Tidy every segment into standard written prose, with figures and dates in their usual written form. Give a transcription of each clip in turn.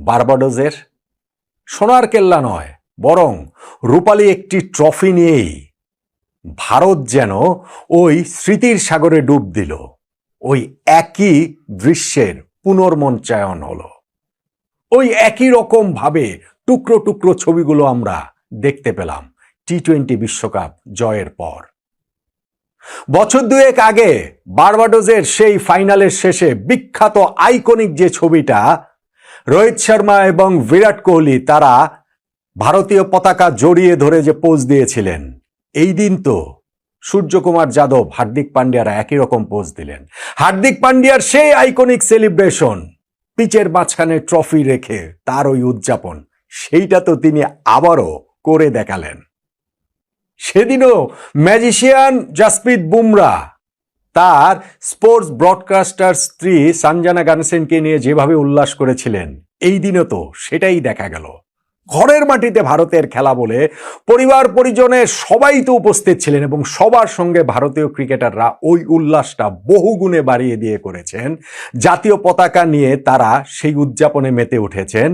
বার্বাডোসের। সোনার কেল্লা নয়, বরং রূপালী একটি ট্রফি নিয়েই ভারত যেন ওই স্মৃতির সাগরে ডুব দিল। ওই একই দৃশ্যের পুনর্মঞ্চায়ন হলো। ওই একই রকম ভাবে টুকরো টুকরো ছবিগুলো আমরা দেখতে পেলাম টি-20 বিশ্বকাপ জয়ের পর। বছর দুয়েক আগে বার্বাডোসের সেই ফাইনালের শেষে বিখ্যাত আইকনিক যে ছবিটা, রোহিত শর্মা এবং বিরাট কোহলি তারা ভারতীয় পতাকা জড়িয়ে ধরে যে পোজ দিয়েছিলেন, এই দিন তো সূর্যকুমার যাদব, হার্দিক পান্ডিয়ারা একই রকম পোজ দিলেন। হার্দিক পান্ডিয়ার সেই আইকনিক সেলিব্রেশন, পিচের মাঝখানে ট্রফি রেখে তার ওই উদযাপন, সেইটা তো তিনি আবারও করে দেখালেন। সেদিনও ম্যাজিশিয়ান জাসপ্রীত বুমরা তার স্পোর্টস ব্রডকাস্টার স্ত্রী সঞ্জনা গানসেনকে নিয়ে যেভাবে উল্লাস করেছিলেন, এই দিনও তো সেটাই দেখা গেল। ঘরের মাটিতে ভারতের খেলা বলে পরিবার পরিজনের সবাই তো উপস্থিত ছিলেন এবং সবার সঙ্গে ভারতীয় ক্রিকেটাররা ওই উল্লাসটা বহুগুণে বাড়িয়ে দিয়ে করেছেন। জাতীয় পতাকা নিয়ে তারা সেই উদযাপনে মেতে উঠেছেন।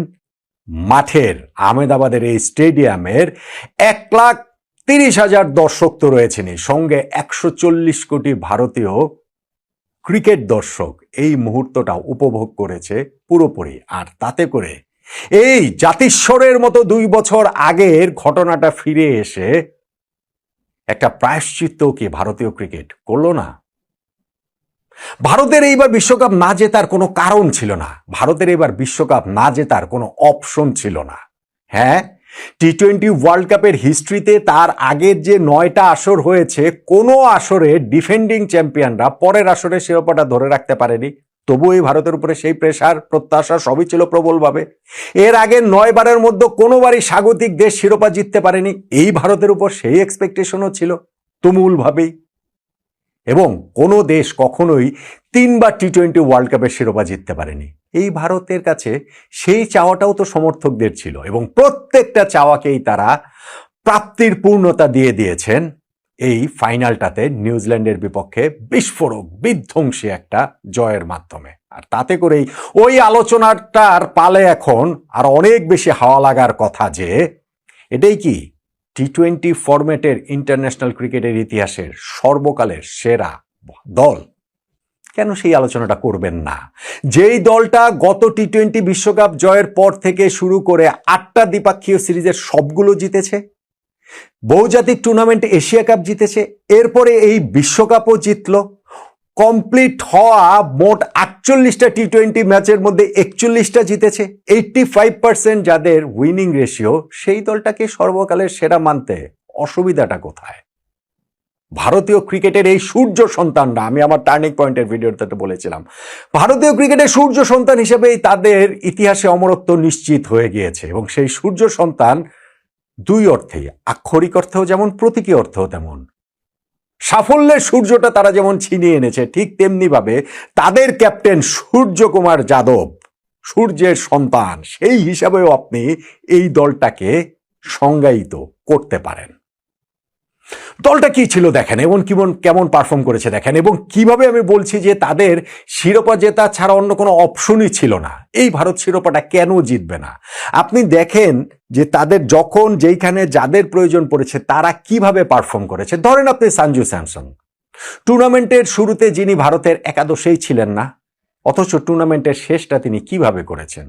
মাঠের আহমেদাবাদের এই স্টেডিয়ামের 1,30,000 দর্শক তো রয়েছেনই, সঙ্গে 140 কোটি ভারতীয় ক্রিকেট দর্শক এই মুহূর্তটা উপভোগ করেছে পুরোপুরি। আর তাতে করে এই জাতিস্বরের মতো 2 বছর আগের ঘটনাটা ফিরে এসে একটা প্রায়শ্চিত্ত কি ভারতীয় ক্রিকেট করলো না? ভারতের এইবার বিশ্বকাপ না জেতার কোনো কারণ ছিল না, ভারতের এইবার বিশ্বকাপ না জেতার কোনো অপশন ছিল না। হ্যাঁ, টি-20 ওয়ার্ল্ড কাপের হিস্ট্রিতে তার আগের যে 9টা আসর হয়েছে, কোনো আসরে ডিফেন্ডিং চ্যাম্পিয়নরা পরের আসরে শিরোপাটা ধরে রাখতে পারেনি। তবুও এই ভারতের উপরে সেই প্রেসার, প্রত্যাশা সবই ছিল প্রবলভাবে। এর আগে 9 বারের মধ্যে কোনোবারই স্বাগতিক দেশ শিরোপা জিততে পারেনি, এই ভারতের উপর সেই এক্সপেকটেশনও ছিল তুমুলভাবেই। এবং কোনো দেশ কখনোই 3 বার টি-20 ওয়ার্ল্ড কাপের শিরোপা জিততে পারেনি। এই ভারতের কাছে সেই চাওয়াটাও তো সমর্থকদের ছিল এবং প্রত্যেকটা চাওয়াকেই তারা প্রাপ্তির পূর্ণতা দিয়ে দিয়েছেন এই ফাইনালটাতে নিউজিল্যান্ডের বিপক্ষে বিস্ফোরক বিধ্বংসী একটা জয়ের মাধ্যমে। আর তাতে করেই ওই আলোচনাটার পালে এখন আর অনেক বেশি হাওয়া লাগার কথা যে এটাই কি টি-20 ফরম্যাটের ইন্টারন্যাশনাল ক্রিকেটের ইতিহাসের সর্বকালের সেরা দল। কেন সেই আলোচনাটা করবেন না? যেই দলটা গত টি-20 বিশ্বকাপ জয়ের পর থেকে শুরু করে 8টা দ্বিপাক্ষিক সিরিজের সবগুলো জিতেছে, বহুজাতিক টুর্নামেন্ট এশিয়া কাপ জিতেছে, এরপরে এই বিশ্বকাপও জিতল, কমপ্লিট হওয়া মোট 48টা টি-20 ম্যাচের মধ্যে 41টা জিতেছে, 85% যাদের উইনিং রেশিও, সেই দলটাকে সর্বকালের সেরা মানতে অসুবিধাটা কোথায়? ভারতীয় ক্রিকেটের এই সূর্য সন্তানরা, আমি আমার টার্নিং পয়েন্টের ভিডিওতে বলেছিলাম, ভারতীয় ক্রিকেটের সূর্য সন্তান হিসেবেই তাদের ইতিহাসে অমরত্ব নিশ্চিত হয়ে গিয়েছে। এবং সেই সূর্য সন্তান 2 অর্থেই, আক্ষরিক অর্থেও যেমন, প্রতীকী অর্থেও তেমন। সাফল্যের সূর্যটা তারা যেমন ছিনিয়ে এনেছে, ঠিক তেমনি ভাবে তাদের ক্যাপ্টেন সূর্যকুমার যাদব সূর্যের সন্তান, সেই হিসাবেও আপনি এই দলটাকে সংজ্ঞায়িত করতে পারেন। দলটা কি ছিল দেখেন, এবং কেমন পারফর্ম করেছে দেখেন, এবং কিভাবে আমি বলছি যে তাদের শিরোপা জেতা ছাড়া অন্য কোনো অপশনই ছিল না। এই ভারত শিরোপাটা কেন জিতবে না? আপনি দেখেন যে তাদের যখন যেইখানে যাদের প্রয়োজন পড়েছে তারা কিভাবে পারফর্ম করেছে। ধরেন আপনি সঞ্জু স্যামসন, টুর্নামেন্টের শুরুতে যিনি ভারতের একাদশেই ছিলেন না, অথচ টুর্নামেন্টের শেষটা তিনি কিভাবে করেছেন।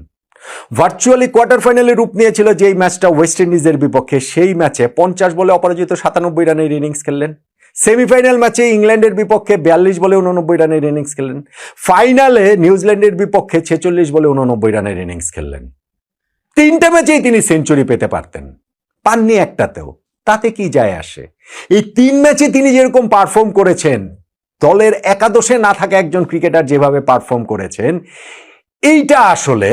ভার্চুয়ালি কোয়ার্টার ফাইনালে রূপ নিয়েছিল যেই ম্যাচটা ওয়েস্ট ইন্ডিজের বিপক্ষে, সেই ম্যাচে 50 বলে অপরাজিত 97 রানের ইনিংস খেললেন। সেমিফাইনাল ম্যাচে ইংল্যান্ডের বিপক্ষে 42 বলে 89 রানের ইনিংস খেললেন। ফাইনালে নিউজিল্যান্ডের বিপক্ষে 46 বলে 89 রানের ইনিংস খেললেন। 3টে ম্যাচেই তিনি সেঞ্চুরি পেতে পারতেন, পাননি একটাতেও। তাতে কি যায় আসে? এই 3 ম্যাচে তিনি যেরকম পারফর্ম করেছেন, দলের একাদশে না থাকা একজন ক্রিকেটার যেভাবে পারফর্ম করেছেন, এইটা আসলে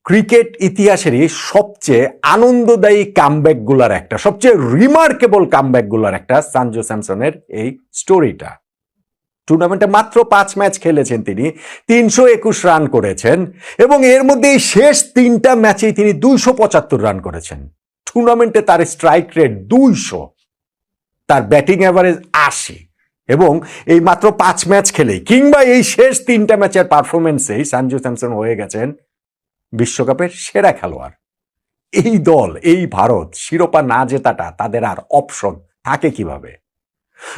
ক্রিকেট ইতিহাসেরই সবচেয়ে আনন্দদায়ী কামব্যাকগুলোর একটা, সবচেয়ে রিমার্কেবল কামব্যাকগুলোর একটা সঞ্জু স্যামসনের এই স্টোরিটা। টুর্নামেন্টে মাত্র 5 ম্যাচ খেলেছেন তিনি, 321 রান করেছেন এবং এর মধ্যে এই শেষ 3টা ম্যাচেই তিনি 275 রান করেছেন। টুর্নামেন্টে তার স্ট্রাইক রেট 200, তার ব্যাটিং অ্যাভারেজ 80, এবং এই মাত্র 5 ম্যাচ খেলেই কিংবা এই শেষ 3টা ম্যাচের পারফরমেন্সেই সঞ্জু স্যামসন হয়ে গেছেন বিশ্বকাপের সেরা খেলোয়াড়। এই দল, এই ভারত শিরোপা না জেতাটা তাদের আর অপশন থাকে কিভাবে?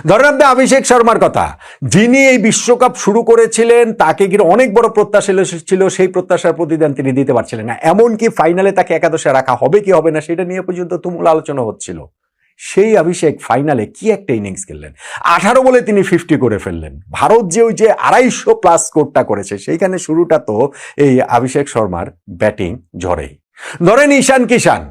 ধরেন আপনি অভিষেক শর্মার কথা, যিনি এই বিশ্বকাপ শুরু করেছিলেন, তাকে ঘিরে অনেক বড় প্রত্যাশা ছিল, সেই প্রত্যাশার প্রতিদান তিনি দিতে পারছিলেন না। এমনকি ফাইনালে তাকে একাদশে রাখা হবে কি হবে না সেটা নিয়ে পর্যন্ত তুমুল আলোচনা হচ্ছিল। সেই অভিষেক ফাইনালে কি একটা ইনিংস খেললেন, 18 বলে তিনি 50 করে ফেললেন। ভারত যে ওই যে 250+ স্কোরটা করেছে, সেইখানে শুরুটা তো এই অভিষেক শর্মার ব্যাটিং ঝড়েই। ধরেন ঈশান কিষান,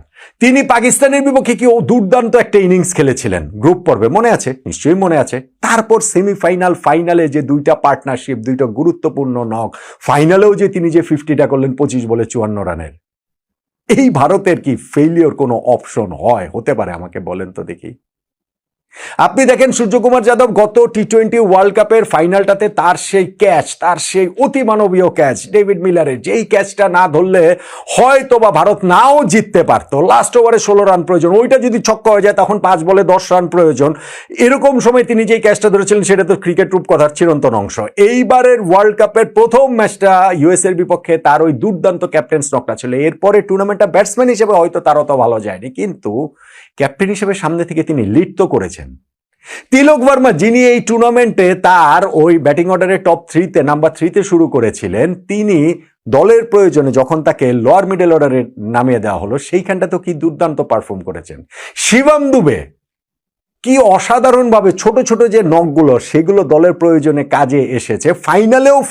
তিনি পাকিস্তানের বিপক্ষে কি দুর্দান্ত একটা ইনিংস খেলেছিলেন গ্রুপ পর্বে, মনে আছে? নিশ্চয়ই মনে আছে। তারপর সেমিফাইনাল, ফাইনালে যে দুইটা পার্টনারশিপ, দুইটা গুরুত্বপূর্ণ নক, ফাইনালেও যে তিনি যে 50টা করলেন 25 বলে 54 রানের। এই ভারতের কি ফেইলিওর কোনো অপশন হতে পারে? আমাকে বলেন তো দেখি। আপনি দেখেন সূর্যকুমার যাদব গত টি-20 ওয়ার্ল্ড কাপের ফাইনালটাতে তার সেই ক্যাচ, তার সেই অতিমানবীয় ক্যাচ, ডেভিড মিলারের, যেই ক্যাচটা না ধরলে হয়তো বা ভারত নাও জিততে পারতো। লাস্ট ওভারে 16 রান প্রয়োজন, ওইটা যদি ছক্কা হয়ে যায় তখন 5 বলে 10 রান প্রয়োজন। এরকম সময় তিনি যেই ক্যাচটা ধরেছিলেন সেটা তো ক্রিকেট রূপকথার চিরন্তন অংশ। এইবারের ওয়ার্ল্ড কাপের প্রথম ম্যাচটা ইউএস এর বিপক্ষে তার ওই দুর্দান্ত ক্যাপ্টেন্স নকটা ছিল। এরপরে টুর্নামেন্টটা ব্যাটসম্যান হিসেবে হয়তো তার অত ভালো যায়নি, কিন্তু ক্যাপ্টেন হিসেবে সামনে থেকে তিনি লিড তো করেছেন। তিলক বর্মা, যিনি এই টুর্নামেন্টে তার ওই ব্যাটিং অর্ডারে টপ 3-তে, নাম্বার 3-তে শুরু করেছিলেন, তিনি দলের প্রয়োজনে যখন তাকে লোয়ার মিডল অর্ডারে নামিয়ে দেওয়া হলো, সেইখানটা তো কি দুর্দান্ত পারফর্ম করেছেন। শিবম দুবে কি অসাধারণভাবে ছোট ছোট যে নকগুলো, সেগুলো দলের প্রয়োজনে কাজে এসেছে।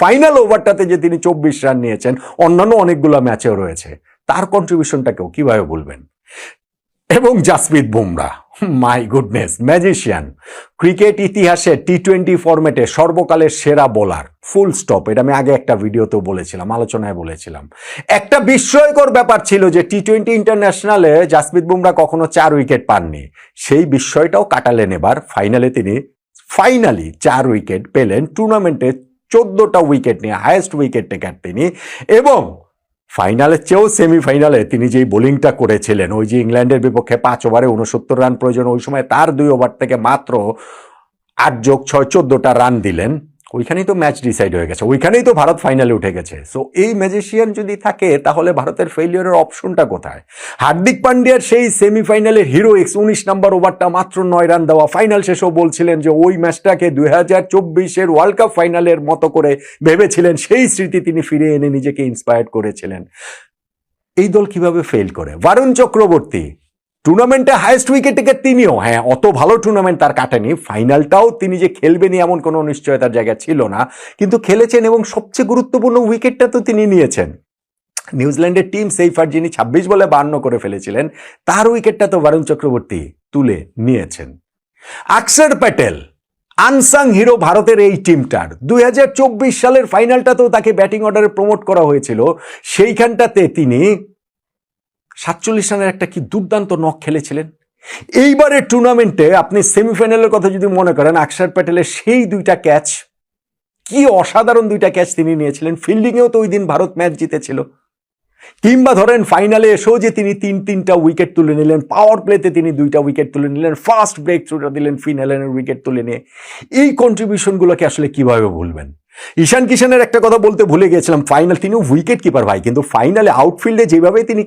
ফাইনাল ওভারটাতে যে তিনি 24 রান নিয়েছেন, অন্যান্য অনেকগুলো ম্যাচেও রয়েছে, তার কন্ট্রিবিউশনটাকেও কিভাবে বলবেন? এবং Jasprit Bumrah, my goodness, magician. Cricket ইতিহাসে টি-20 ফরম্যাটে সর্বকালের সেরা বোলার, ফুল স্টপ। এটা আমি আগে একটা ভিডিওতেও বলেছিলাম, আলোচনায় বলেছিলাম। একটা বিস্ময়কর ব্যাপার ছিল যে টি-20 ইন্টারন্যাশনালে জাসপ্রীত বুমরা কখনো 4 উইকেট পাননি। সেই বিস্ময়টাও কাটালেন এবার ফাইনালে। তিনি ফাইনালি 4 উইকেট পেলেন, টুর্নামেন্টে 14টা উইকেট নিয়ে হাইয়েস্ট উইকেট টেকার তিনি। এবং ফাইনালের চেয়েও সেমিফাইনালে তিনি যেই বোলিংটা করেছিলেন, ওই যে ইংল্যান্ডের বিপক্ষে 5 ওভারে 69 রান প্রয়োজন, ওই সময় তার 2 ওভার থেকে মাত্র 8 যোগ 6 14টা রান দিলেন, ওইখানেই তো ম্যাচ ডিসাইড হয়ে গেছে, ওইখানেই তো ভারত ফাইনালে উঠে গেছে। সো এই ম্যাজিশিয়ান যদি থাকে তাহলে ভারতের ফেইলিওরের অপশনটা কোথায়? হার্দিক পান্ডিয়ার সেই সেমিফাইনালের হিরোইক্স 19 নম্বর ওভারটা মাত্র 9 রান দেওয়া, ফাইনাল শেষেও বলছিলেন যে ওই ম্যাচটাকে 2024-এর ওয়ার্ল্ড কাপ ফাইনালের মতো করে ভেবেছিলেন, সেই স্মৃতি তিনি ফিরে এনে নিজেকে ইন্সপায়ার্ড করেছিলেন। এই দল কিভাবে ফেল করে? বরুণ চক্রবর্তী, টুর্নামেন্টে হাইয়েস্ট উইকেট টেকার তিনিও, হ্যাঁ অত ভালো টুর্নামেন্ট তার কাটেনি, ফাইনালটাও তিনি যে খেলবেনই এমন কোনো নিশ্চয়তার জায়গা ছিল না, কিন্তু খেলেছেন এবং সবচেয়ে গুরুত্বপূর্ণ উইকেটটা তো তিনি নিয়েছেন। নিউজিল্যান্ডের টিম সেইফার, যিনি 26 বলে 52 করে ফেলেছিলেন, তার উইকেটটা তো বরুণ চক্রবর্তী তুলে নিয়েছেন। অক্ষর প্যাটেল, আনসাং হিরো ভারতের এই টিমটার। 2024 সালের ফাইনালটাতেও তাকে ব্যাটিং অর্ডারে প্রমোট করা হয়েছিল, সেইখানটাতে তিনি 47 রানের একটা কি দুর্দান্ত নক খেলেছিলেন। এইবারের টুর্নামেন্টে আপনি সেমিফাইনালের কথা যদি মনে করেন, অক্ষর প্যাটেলের সেই 2টা ক্যাচ, কি অসাধারণ 2টা ক্যাচ তিনি নিয়েছিলেন। ফিল্ডিংয়েও তো ওই দিন ভারত ম্যাচ জিতেছিল। কিংবা ধরেন ফাইনালে এসেও যে তিনি 3-3টা উইকেট তুলে নিলেন, পাওয়ার প্লেতে তিনি 2টা উইকেট তুলে নিলেন, ফার্স্ট ব্রেক থ্রুটা দিলেন ফিনালের উইকেট তুলে নিয়ে। এই কন্ট্রিবিউশনগুলোকে আসলে কিভাবে ভুলবেন? ঈশান কিষানের একটা কথা বলতে ভুলে গিয়েছিলাম, ফাইনাল, তিনিও উইকেট কিপার ভাই, কিন্তু ফাইনালে আউটফিল্ডে যেভাবে তিনি